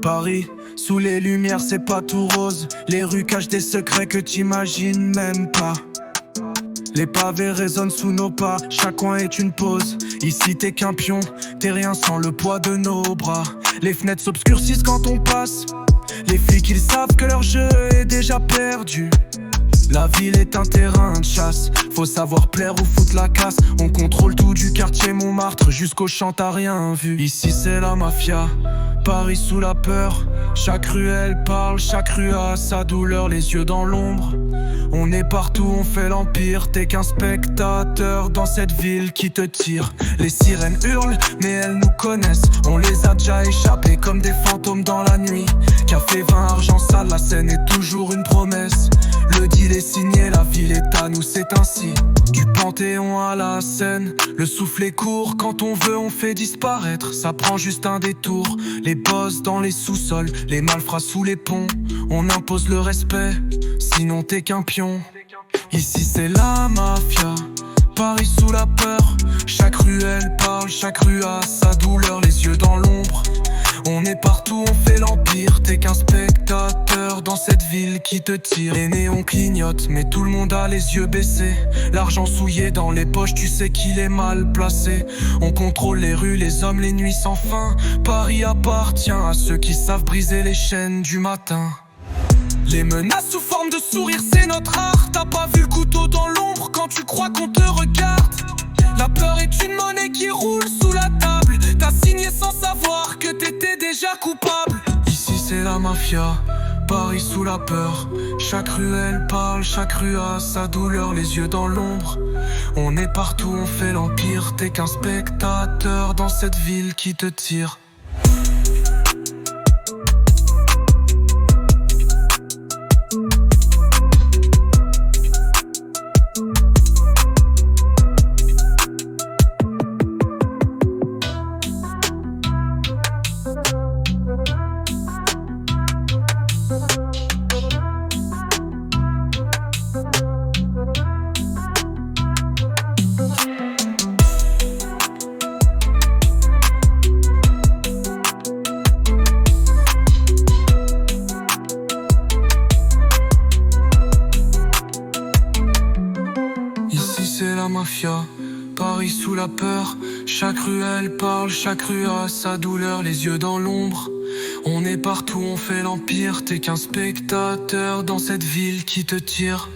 Paris, sous les lumières c'est pas tout rose. Les rues cachent des secrets que t'imagines même pas. Les pavés résonnent sous nos pas, chaque coin est une pause. Ici t'es qu'un pion, t'es rien sans le poids de nos bras. Les fenêtres s'obscurcissent quand on passe. Les flics ils savent que leur jeu est déjà perdu. La ville est un terrain de chasse, faut savoir plaire ou foutre la casse. On contrôle tout du quartier Montmartre jusqu'au champ, t'as rien vu. Ici c'est la mafia, Paris sous la peur. Chaque rue elle parle, chaque rue a sa douleur, les yeux dans l'ombre. On est partout, on fait l'empire. T'es qu'un spectateur dans cette ville qui te tire. Les sirènes hurlent, mais elles nous connaissent. On les a déjà échappés comme des fantômes dans la nuit. Café, vin, argent sale, la scène est toujours une promesse. Le deal est signé, la ville est à nous, c'est ainsi. Du Panthéon à la Seine, le souffle est court. Quand on veut, on fait disparaître. Ça prend juste un détour. Les boss dans les sous-sols, les malfrats sous les ponts. On impose le respect, sinon t'es qu'un pion. Ici c'est la mafia, Paris sous la peur. Chaque rue elle parle, chaque rue a sa douleur, les yeux dans l'ombre. On est partout, on fait l'empire. T'es qu'un spectateur dans cette ville qui te tire. Les néons clignotent, mais tout le monde a les yeux baissés. L'argent souillé dans les poches, tu sais qu'il est mal placé. On contrôle les rues, les hommes, les nuits sans fin. Paris appartient à ceux qui savent briser les chaînes du matin. Les menaces sous forme de sourire, c'est notre art. T'as pas vu le couteau dans l'ombre quand tu crois qu'on te regarde. La peur est une monnaie qui roule sous la table. T'as signé sans savoir que t'étais déjà coupable. Ici c'est la mafia, Paris sous la peur. Chaque rue elle parle, chaque rue a sa douleur, les yeux dans l'ombre. On est partout, on fait l'empire. T'es qu'un spectateur dans cette ville qui te tire. C'est la mafia, Paris sous la peur. Chaque rue elle parle, chaque rue a sa douleur, les yeux dans l'ombre. On est partout, on fait l'empire. T'es qu'un spectateur dans cette ville qui te tire.